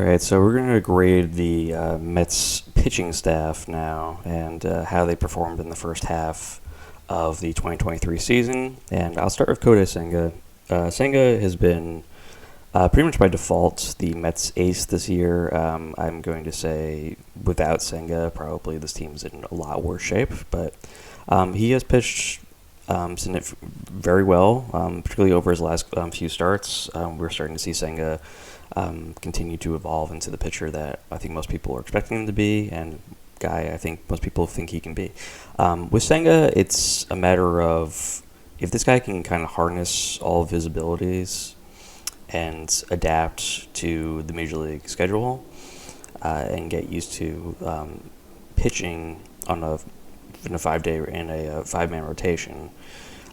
right, so we're going to grade the Mets pitching staff now and how they performed in the first half of the 2023 season. And I'll start with Kodai Senga. Senga has been pretty much by default the Mets ace this year. I'm going to say without Senga, probably this team's in a lot worse shape. But he has pitched very well, particularly over his last few starts. We're starting to see Senga continue to evolve into the pitcher that I think most people are expecting him to be, and guy I think most people think he can be. With Senga, it's a matter of if this guy can kind of harness all of his abilities and adapt to the major league schedule and get used to pitching in a 5-man rotation.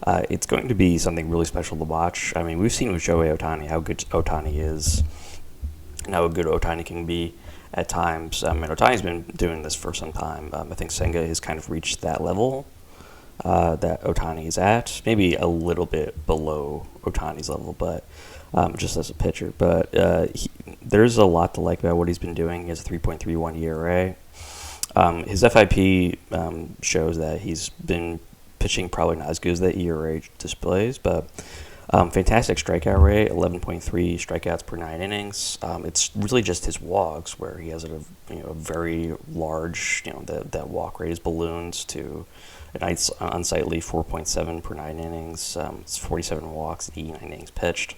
It's going to be something really special to watch. I mean, we've seen with Shohei Ohtani how good Ohtani is and how good Ohtani can be at times. And Ohtani's been doing this for some time. I think Senga has kind of reached that level that Ohtani is at, maybe a little bit below Ohtani's level, but just as a pitcher. But there's a lot to like about what he's been doing. He has a 3.31 ERA. His FIP shows that he's been pitching probably not as good as that ERA displays, but fantastic strikeout rate, 11.3 strikeouts per 9 innings. It's really just his walks where he has a very large, that walk rate is balloons to an unsightly 4.7 per 9 innings. It's 47 walks, 89 innings pitched.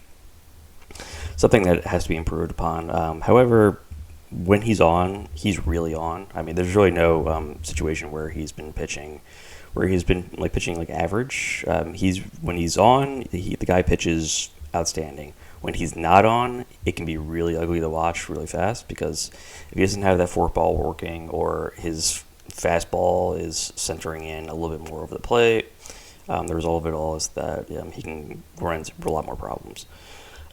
Something that has to be improved upon. However, when he's on, he's really on. I mean, there's really no situation where he's been pitching like average. When he's on, the guy pitches outstanding. When he's not on, it can be really ugly to watch really fast because if he doesn't have that forkball working or his fastball is centering in a little bit more over the plate, the result of it all is that he can run into a lot more problems.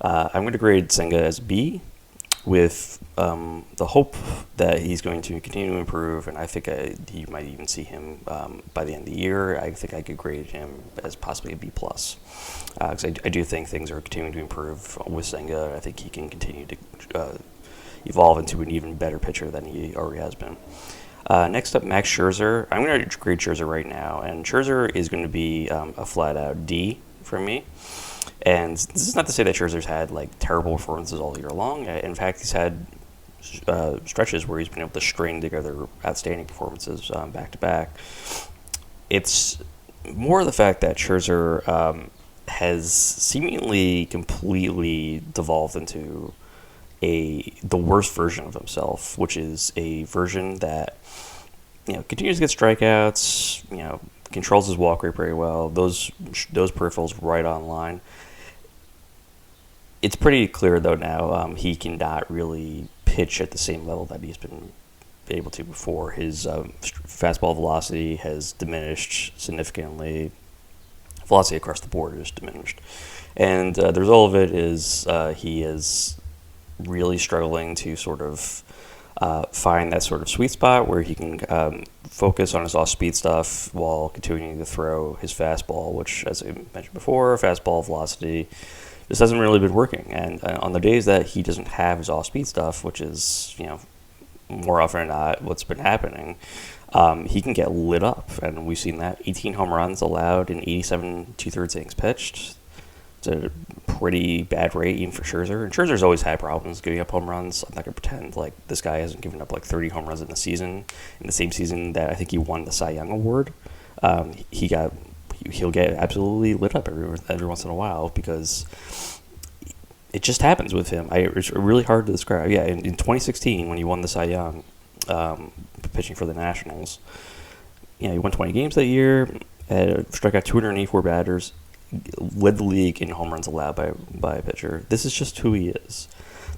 I'm going to grade Senga as B, with the hope that he's going to continue to improve, and I think you might even see him by the end of the year. I think I could grade him as possibly a B+. Because I do think things are continuing to improve with Senga. I think he can continue to evolve into an even better pitcher than he already has been. Next up, Max Scherzer. I'm going to grade Scherzer right now, and Scherzer is going to be a flat-out D for me. And this is not to say that Scherzer's had terrible performances all year long. In fact, he's had stretches where he's been able to string together outstanding performances back to back. It's more the fact that Scherzer has seemingly completely devolved into the worst version of himself, which is a version that continues to get strikeouts, controls his walk rate very well. Those peripherals right on line. It's pretty clear, though, now he cannot really pitch at the same level that he's been able to before. His fastball velocity has diminished significantly. Velocity across the board is diminished. And the result of it is he is really struggling to sort of find that sort of sweet spot where he can focus on his off-speed stuff while continuing to throw his fastball, which, as I mentioned before, fastball velocity just hasn't really been working. And on the days that he doesn't have his off-speed stuff, which is, more often than not what's been happening, he can get lit up. And we've seen that. 18 home runs allowed in 87 2/3 innings pitched. It's a pretty bad rate even for Scherzer. And Scherzer's always had problems giving up home runs. I'm not going to pretend this guy hasn't given up 30 home runs in the season. In the same season that I think he won the Cy Young Award, he'll get absolutely lit up every once in a while because it just happens with him. It's really hard to describe. Yeah, in 2016 when he won the Cy Young, pitching for the Nationals, he won 20 games that year, struck out 284 batters, led the league in home runs allowed by a pitcher. This is just who he is.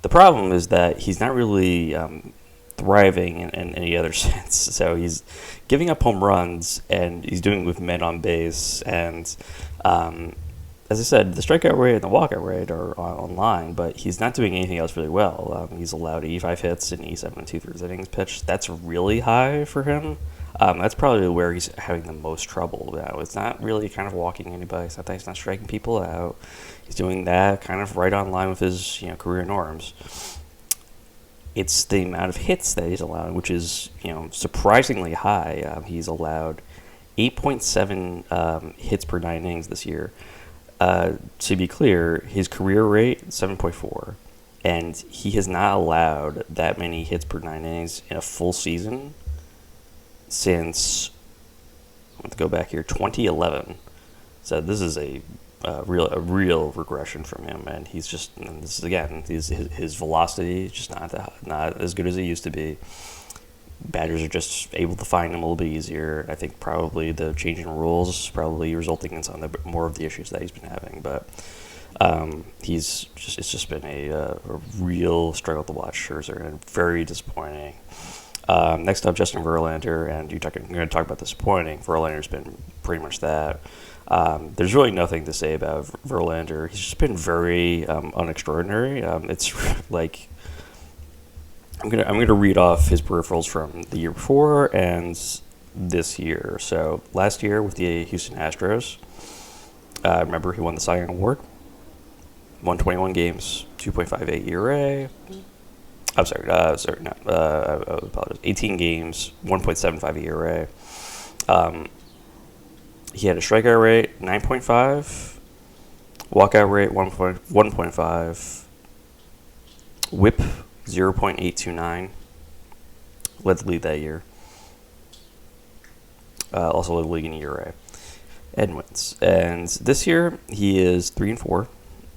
The problem is that he's not really thriving in any other sense. So he's giving up home runs, and he's doing it with men on base. And as I said, the strikeout rate and the walkout rate are online, but he's not doing anything else really well. He's allowed 85 hits in 87 2/3 innings pitched. That's really high for him. That's probably where he's having the most trouble now. It's not really kind of walking anybody. It's not that he's not striking people out. He's doing that kind of right on line with his career norms. it's the amount of hits that he's allowing, which is surprisingly high. He's allowed 8.7 hits per 9 innings this year. To be clear, his career rate 7.4, and he has not allowed that many hits per 9 innings in a full season since, I want to go back here, 2011. So this is a real regression from him, and he's just, and this is again, his velocity is just not as good as it used to be. Batters are just able to find him a little bit easier. I think probably the changing rules probably resulting in some of the more of the issues that he's been having, but it's just been a real struggle to watch Scherzer, and very disappointing. Next up, Justin Verlander, and you're going to talk about disappointing. Verlander's been pretty much that. There's really nothing to say about Verlander. He's just been very unextraordinary. It's like I'm gonna read off his peripherals from the year before and this year. So last year with the Houston Astros, remember he won the Cy Young Award, won 21 games, 2.58 ERA. I'm sorry, I apologize. 18 games, 1.75 ERA. He had a strikeout rate 9.5, walkout rate 1.5, WHIP 0.829. Led the league that year. Also led the league in ERA and wins. And this year he is 3-4.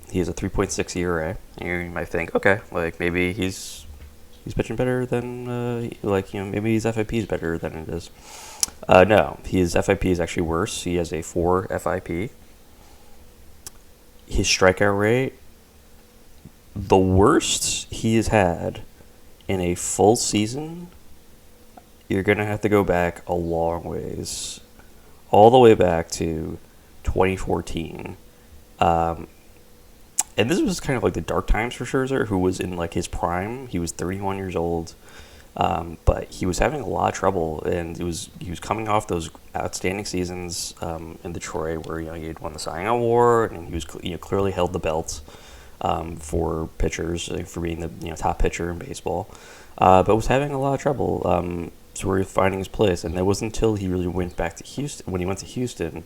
He has a 3.6 ERA. And you might think, okay, like maybe he's pitching better than maybe his FIP is better than it is. No, his FIP is actually worse. He has a 4 FIP. His strikeout rate, the worst he has had in a full season, you're going to have to go back a long ways. All the way back to 2014. And this was kind of like the dark times for Scherzer, who was in like his prime. He was 31 years old. But he was having a lot of trouble, and he was coming off those outstanding seasons in Detroit, where he had won the Cy Young Award, and he was clearly held the belt for pitchers, for being the top pitcher in baseball, but was having a lot of trouble sort of finding his place. And it wasn't until he really went back to Houston, when he went to Houston,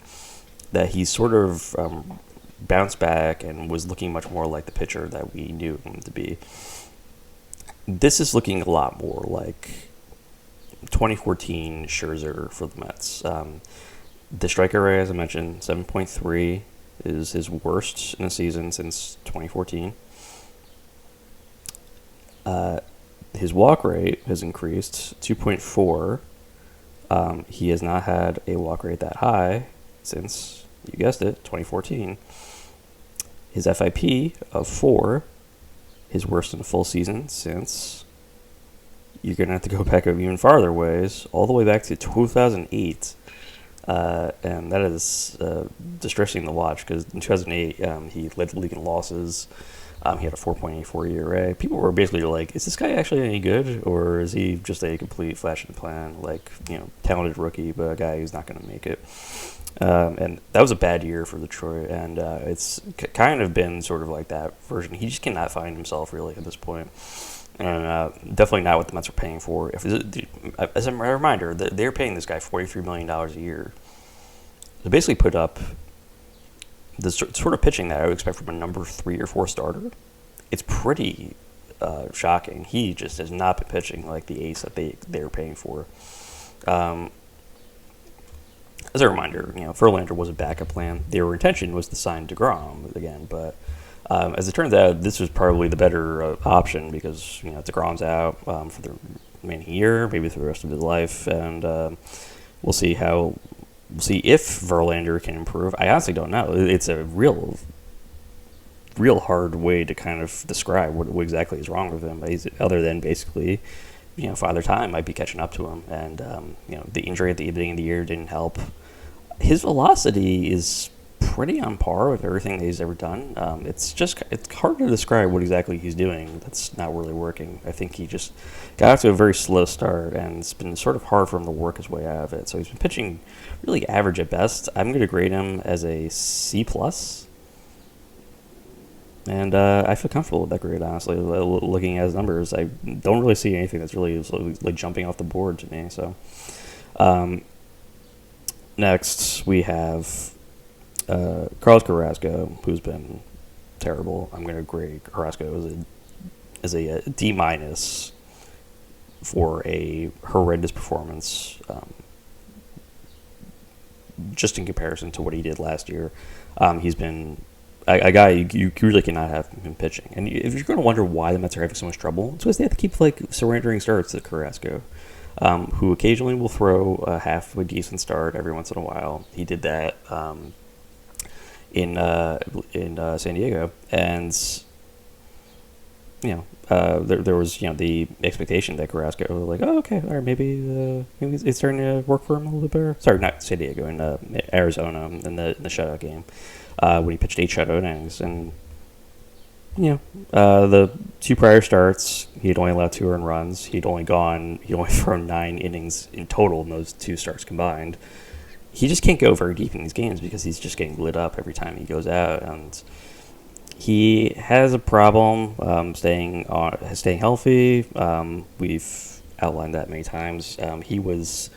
that he sort of bounced back and was looking much more like the pitcher that we knew him to be. This is looking a lot more like 2014 Scherzer for the Mets. The strikeout rate, as I mentioned, 7.3 is his worst in a season since 2014. His walk rate has increased 2.4. He has not had a walk rate that high since, you guessed it, 2014. His FIP of 4. His worst in a full season since, you're going to have to go back even farther ways, all the way back to 2008. And that is distressing to watch, because in 2008, he led the league in losses. He had a 4.84 ERA. People were basically like, is this guy actually any good, or is he just a complete flash in the pan, like, talented rookie, but a guy who's not going to make it? And that was a bad year for Detroit, and it's kind of been sort of like that version. He just cannot find himself, really, at this point. And definitely not what the Mets are paying for. As a reminder, they're paying this guy $43 million a year. They basically put up the sort of pitching that I would expect from a number 3 or 4 starter. It's pretty shocking. He just has not been pitching like the ace that they're paying for. As a reminder, Verlander was a backup plan. Their intention was to sign DeGrom again, but as it turns out, this was probably the better option, because DeGrom's out for the remaining year, maybe for the rest of his life, and we'll see if Verlander can improve. I honestly don't know. It's a real hard way to kind of describe what exactly is wrong with him, other than basically, Father Time might be catching up to him, and the injury at the beginning of the year didn't help. His velocity is pretty on par with everything that he's ever done. It's hard to describe what exactly he's doing that's not really working. I think he just got off to a very slow start, and it's been sort of hard for him to work his way out of it. So he's been pitching really average at best. I'm going to grade him as a C+. And I feel comfortable with that grade, honestly. Looking at his numbers, I don't really see anything that's really like jumping off the board to me. So, next we have Carlos Carrasco, who's been terrible. I'm going to grade Carrasco as a D minus for a horrendous performance, just in comparison to what he did last year. He's been a guy you really cannot have him pitching. And if you're going to wonder why the Mets are having so much trouble, it's because they have to keep like surrendering starts to Carrasco, who occasionally will throw a half a decent start every once in a while. He did that in San Diego, and there was the expectation that Carrasco was like, oh, okay, all right, maybe it's starting to work for him a little bit better. Sorry, not San Diego, in Arizona in the shutout game when he pitched 8 shutout innings, and the 2 prior starts he'd only allowed 2 earned runs. He'd only thrown 9 innings in total in those 2 starts combined. He just can't go very deep in these games because he's just getting lit up every time he goes out, and he has a problem staying healthy. We've outlined that many times. He was,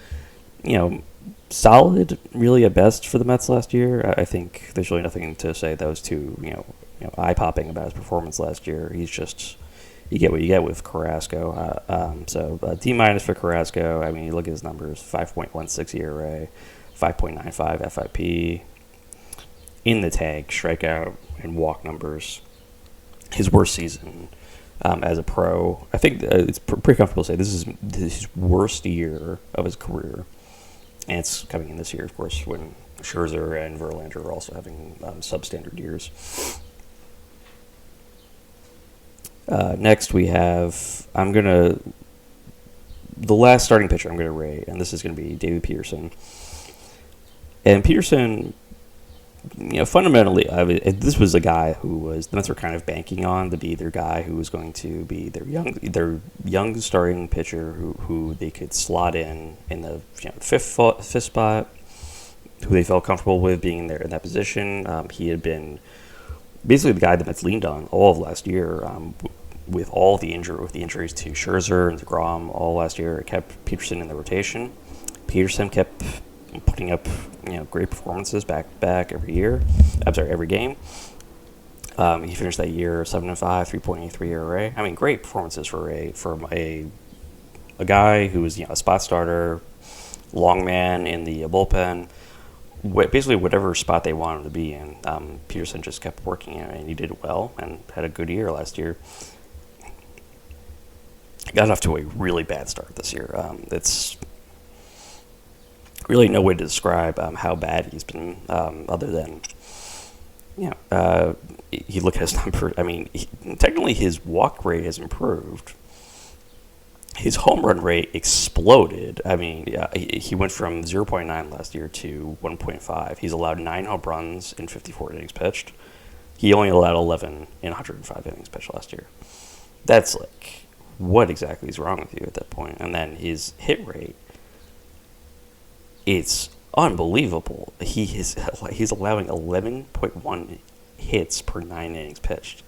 solid, really at best for the Mets last year. I think there's really nothing to say that was too, eye popping about his performance last year. He's just, you get what you get with Carrasco. So D minus for Carrasco. I mean, you look at his numbers: 5.16 ERA, 5.95 FIP. In the tank, strikeout and walk numbers. His worst season as a pro. I think it's pretty comfortable to say this is his worst year of his career. And it's coming in this year, of course, when Scherzer and Verlander are also having substandard years. Next we have, the last starting pitcher I'm going to rate, and this is going to be David Peterson. And Peterson, fundamentally, this was a guy who the Mets were kind of banking on to be their guy who was going to be their young starting pitcher who they could slot in the fifth spot, who they felt comfortable with being there in that position. He had been basically the guy the Mets leaned on all of last year, with the injuries to Scherzer and DeGrom all last year. It kept Peterson in the rotation. Peterson kept putting up great performances back to back every game. He finished that year 7-5, 3.83 ERA. I mean, great performances for a guy who was a spot starter, long man in the bullpen. Basically, whatever spot they wanted him to be in, Peterson just kept working in it, and he did well and had a good year last year. Got off to a really bad start this year. It's really no way to describe how bad he's been, other than, you look at his number. I mean, technically his walk rate has improved. His home run rate exploded. I mean, he went from 0.9 last year to 1.5. He's allowed 9 home runs in 54 innings pitched. He only allowed 11 in 105 innings pitched last year. That's like, what exactly is wrong with you at that point? And then his hit rate, it's unbelievable. He's allowing 11.1 hits per 9 innings pitched.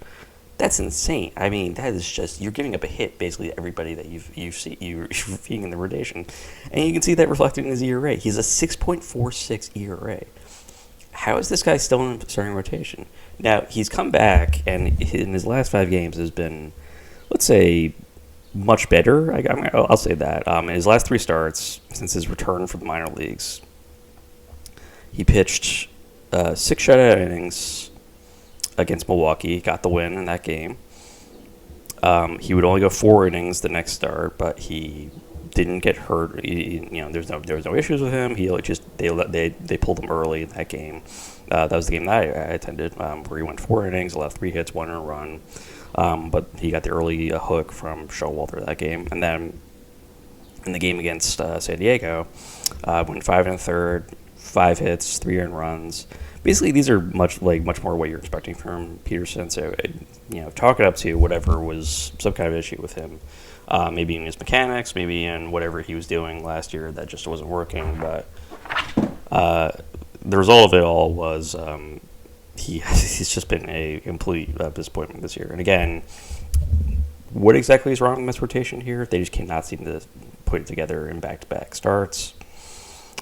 That's insane. I mean, that is just, you're giving up a hit basically to everybody that you're seeing in the rotation, and you can see that reflected in his ERA. He's a 6.46 ERA. How is this guy still in starting rotation? Now he's come back, and in his last 5 games has been, let's say, much better. I'll say that. In his last 3 starts since his return from the minor leagues, he pitched 6 shutout innings against Milwaukee, got the win in that game. He would only go 4 innings the next start, but he didn't get hurt. There was no issues with him. They pulled him early in that game. That was the game that I attended, where he went 4 innings, allowed 3 hits, 1 earned run. But he got the early hook from Showalter that game. And then in the game against San Diego, went 5 1/3, 5 hits, 3 earned runs. Basically, these are much more what you're expecting from Peterson. So, chalk it up to whatever was some kind of issue with him. Maybe in his mechanics, maybe in whatever he was doing last year that just wasn't working. But the result of it all was he's just been a complete disappointment this year. And again, what exactly is wrong with Mets rotation here? They just cannot seem to put it together in back-to-back starts.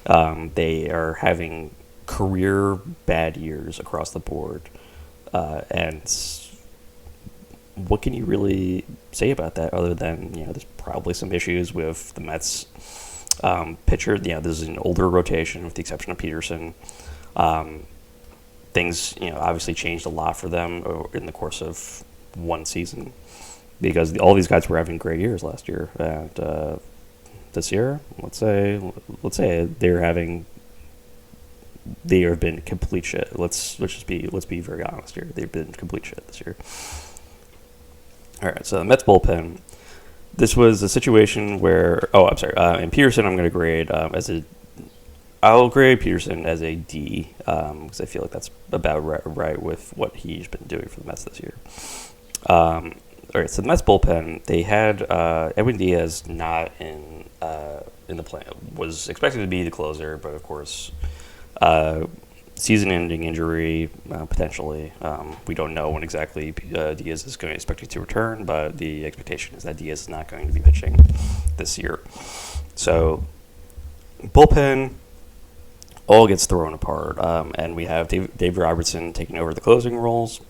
They are having career bad years across the board. And what can you really say about that other than, there's probably some issues with the Mets pitcher. This is an older rotation with the exception of Peterson. Things, obviously changed a lot for them in the course of one season because all these guys were having great years last year. And this year, let's say they have been complete shit. Let's be very honest here. They've been complete shit this year. All right, so the Mets bullpen. This was a situation where and Peterson I'm going to grade I'll grade Peterson as a D because I feel like that's about right with what he's been doing for the Mets this year. All right, so the Mets bullpen, they had Edwin Diaz not in the plan. Was expected to be the closer, but of course, season-ending injury potentially. We don't know when exactly Diaz is expected to return, but the expectation is that Diaz is not going to be pitching this year. So bullpen all gets thrown apart, and we have Dave Robertson taking over the closing roles.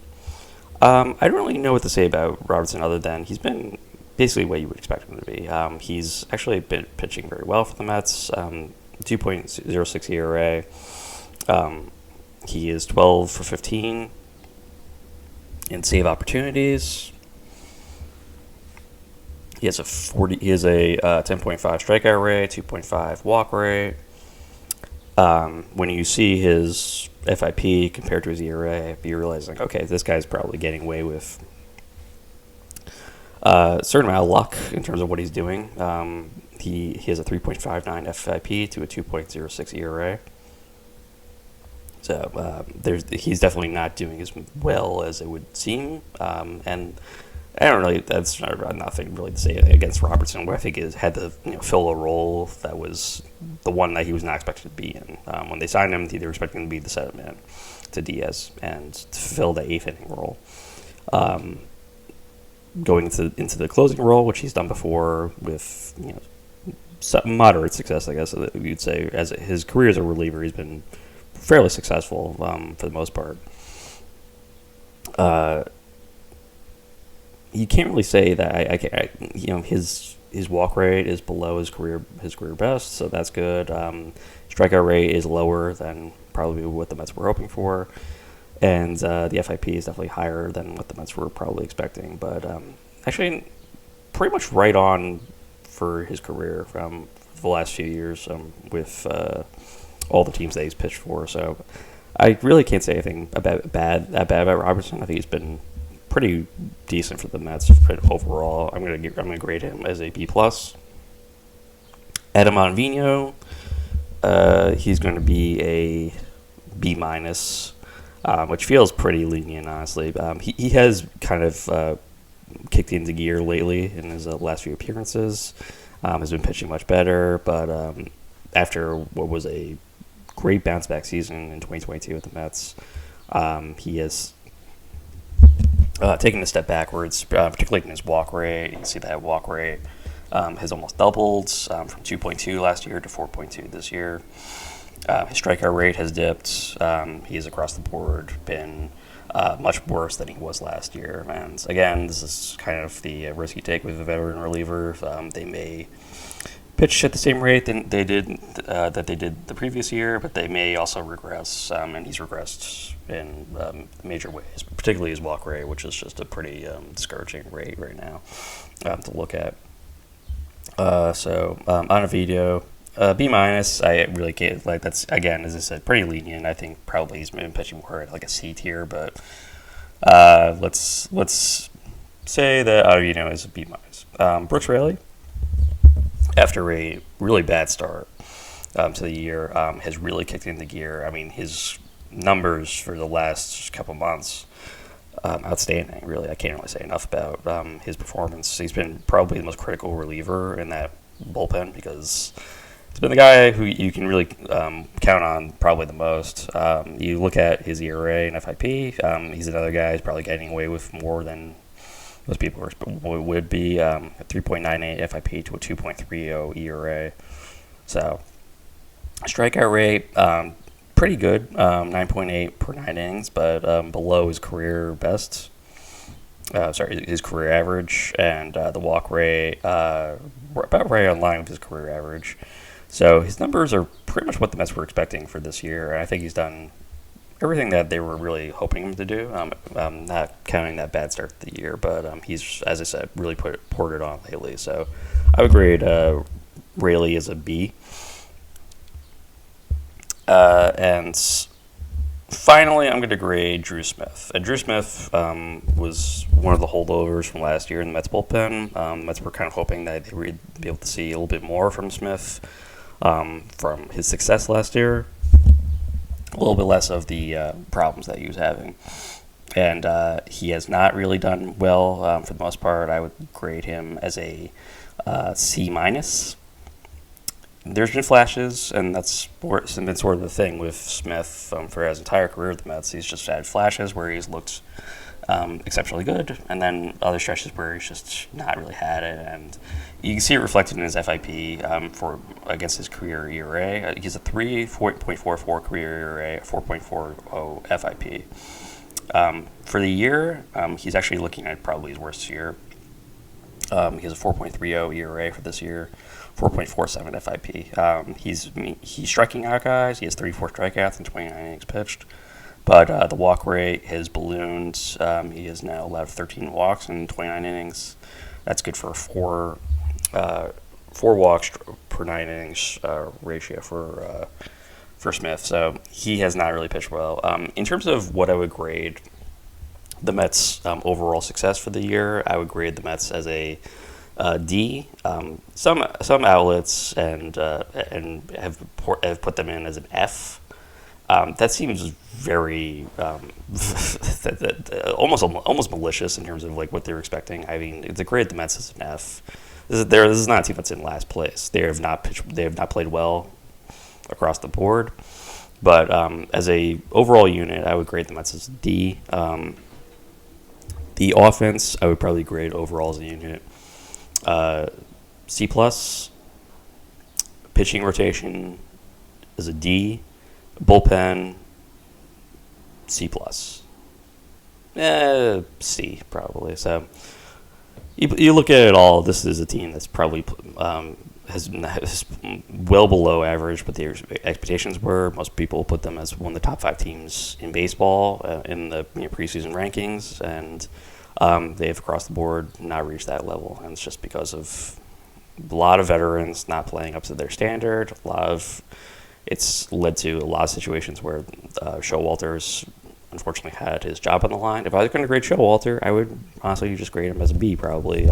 I don't really know what to say about Robertson other than he's been basically what you would expect him to be. He's actually been pitching very well for the Mets, 2.06 ERA. He is 12 for 15 in save opportunities. He has a 10.5 strikeout rate, 2.5 walk rate. When you see his FIP compared to his ERA, you realize okay, this guy's probably getting away with a certain amount of luck in terms of what he's doing. He has a 3.59 FIP to a 2.06 ERA. So he's definitely not doing as well as it would seem. And I don't really, that's nothing really to say against Robertson, where I think he had to fill a role that was the one that he was not expected to be in. When they signed him, they were expecting him to be the setup man to Diaz and to fill the eighth inning role. Going into the closing role, which he's done before with some moderate success, I guess you'd say. As his career as a reliever, he's been fairly successful for the most part. You can't really say that his walk rate is below his career best, so that's good. Strikeout rate is lower than probably what the Mets were hoping for, and the FIP is definitely higher than what the Mets were probably expecting. But actually, pretty much right on for his career from the last few years with all the teams that he's pitched for. So I really can't say anything bad about Robertson. I think he's been pretty decent for the Mets overall. I'm gonna grade him as a B+. Adam Ottavino, he's going to be a B-, which feels pretty lenient, honestly. He has kind of kicked into gear lately in his last few appearances. Has been pitching much better, but after what was a great bounce-back season in 2022 with the Mets, he has taken a step backwards, particularly in his walk rate. You can see that walk rate has almost doubled from 2.2 last year to 4.2 this year. His strikeout rate has dipped. He has across the board been much worse than he was last year. And again, this is kind of the risk you take with a veteran reliever. They may pitch at the same rate that they did the previous year, but they may also regress, and he's regressed in major ways, particularly his walk rate, which is just a pretty discouraging rate right now to look at. So on a video, B-, I really can't, that's, again, as I said, pretty lenient. I think probably he's been pitching more at a C tier, but let's say that Ottavino is a B-. Brooks Raley, after a really bad start to the year, has really kicked into gear. I mean, his numbers for the last couple months, outstanding, really. I can't really say enough about his performance. He's been probably the most critical reliever in that bullpen because He's been the guy who you can really count on probably the most. You look at his ERA and FIP. He's another guy who's probably getting away with more than most people would be. A 3.98 FIP to a 2.30 ERA. So strikeout rate, pretty good, 9.8 per 9 innings, but below his career best. His career average, and the walk rate about right on line with his career average. So his numbers are pretty much what the Mets were expecting for this year, and I think he's done everything that they were really hoping him to do. Not counting that bad start to the year, but he's, as I said, really poured it on lately. So I would grade Rayleigh as a B. And finally, I'm going to grade Drew Smith. And Drew Smith was one of the holdovers from last year in the Mets bullpen. The Mets were kind of hoping that they would be able to see a little bit more from Smith from his success last year. A little bit less of the problems that he was having. And he has not really done well for the most part. I would grade him as a C-. There's been flashes, and that's been sort of the thing with Smith for his entire career at the Mets. He's just had flashes where he's looked exceptionally good, and then other stretches where he's just not really had it. And you can see it reflected in his FIP for against his career ERA. He's a 3.44 career ERA, 4.40 FIP. For the year, he's actually looking at probably his worst year. He has a 4.30 ERA for this year. 4.47 FIP. He's striking out guys. He has 34 strikeouts and 29 innings pitched. But the walk rate has ballooned. He has now allowed 13 walks in 29 innings. That's good for four walks per 9 innings ratio for Smith. So he has not really pitched well. In terms of what I would grade the Mets' overall success for the year, I would grade the Mets as a D. Some outlets and have put them in as an F. That seems very almost malicious in terms of like what they're expecting. I mean, to grade the Mets as an F. This is not a team that's in last place. They have not played well across the board. But as a overall unit, I would grade the Mets as a D. The offense, I would probably grade overall as a unit C+. Pitching rotation is a D. Bullpen, C+. C, probably. So you look at it all, this is a team that's probably has well below average, but their expectations were. Most people put them as one of the top 5 teams in baseball in the preseason rankings, and they have across the board not reached that level, and it's just because of a lot of veterans not playing up to their standard. It's led to a lot of situations where Showalter's unfortunately had his job on the line. If I was going to grade Showalter, I would honestly just grade him as a B probably.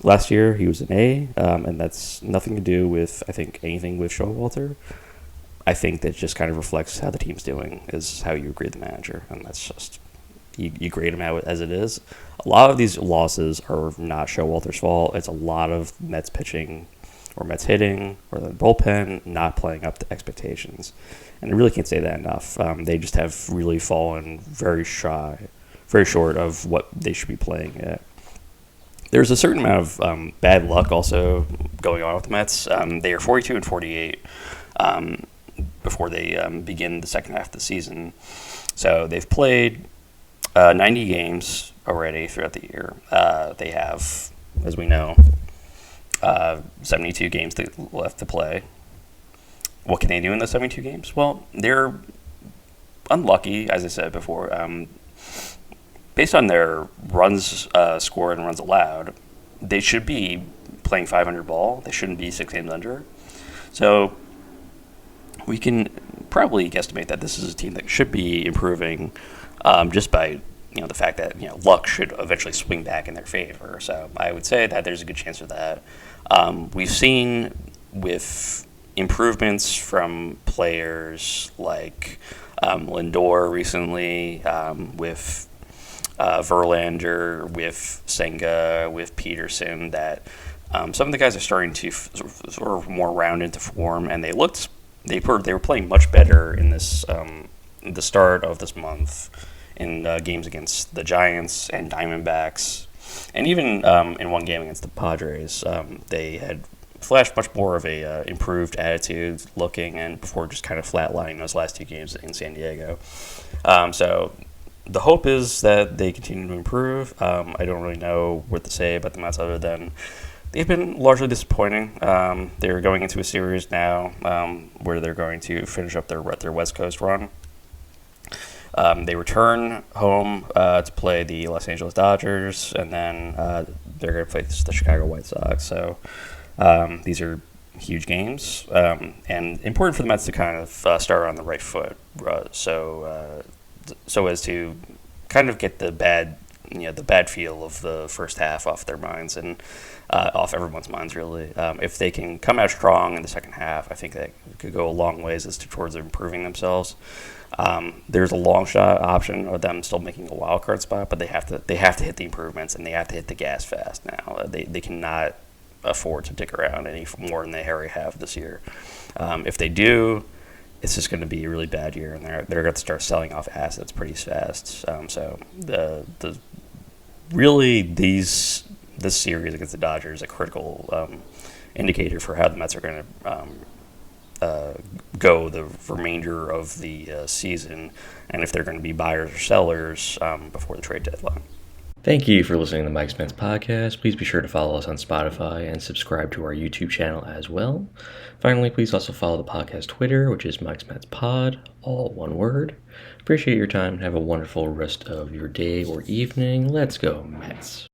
Last year he was an A, and that's nothing to do with, I think, anything with Showalter. I think that just kind of reflects how the team's doing, is how you grade the manager, and that's just you grade him out as it is. A lot of these losses are not Showalter's fault. It's a lot of Mets pitching or Mets hitting or the bullpen not playing up to expectations. And I really can't say that enough. They just have really fallen very short of what they should be playing at. There's a certain amount of bad luck also going on with the Mets. They are 42 and 48 before they begin the second half of the season. So they've played 90 games already throughout the year. They have, as we know, 72 games left to play. What can they do in those 72 games? Well, they're unlucky, as I said before. Based on their runs scored and runs allowed, they should be playing 500 ball. They shouldn't be 6 games under. So we can probably guesstimate that this is a team that should be improving just by the fact that luck should eventually swing back in their favor. So I would say that there's a good chance of that. We've seen with improvements from players like Lindor recently, with Verlander, with Senga, with Peterson, that Some of the guys are starting to sort of more round into form, and they were playing much better in the start of this month in games against the Giants and Diamondbacks, and even in one game against the Padres. They had flashed much more of a improved attitude looking, and before just kind of flatlining those last two games in San Diego. So the hope is that they continue to improve. I don't really know what to say about the Mets other than they've been largely disappointing. They're going into a series now where they're going to finish up their West Coast run. They return home to play the Los Angeles Dodgers, and then they're going to play the Chicago White Sox. So these are huge games, and important for the Mets to kind of start on the right foot, so as to kind of get the bad feel of the first half off their minds and off everyone's minds, really. If they can come out strong in the second half, I think that could go a long ways towards improving themselves. There's a long shot option of them still making a wild card spot, but they have to hit the improvements, and they have to hit the gas fast now. They cannot afford to dick around any more than they already have this year. If they do, it's just going to be a really bad year, and they're going to start selling off assets pretty fast. So this series against the Dodgers is a critical indicator for how the Mets are going to go the remainder of the season, and if they're going to be buyers or sellers before the trade deadline. Thank you for listening to the Mike's Mets podcast. Please be sure to follow us on Spotify and subscribe to our YouTube channel as well. Finally, please also follow the podcast Twitter, which is Mike's Mets Pod, all one word. Appreciate your time and have a wonderful rest of your day or evening. Let's go, Mets.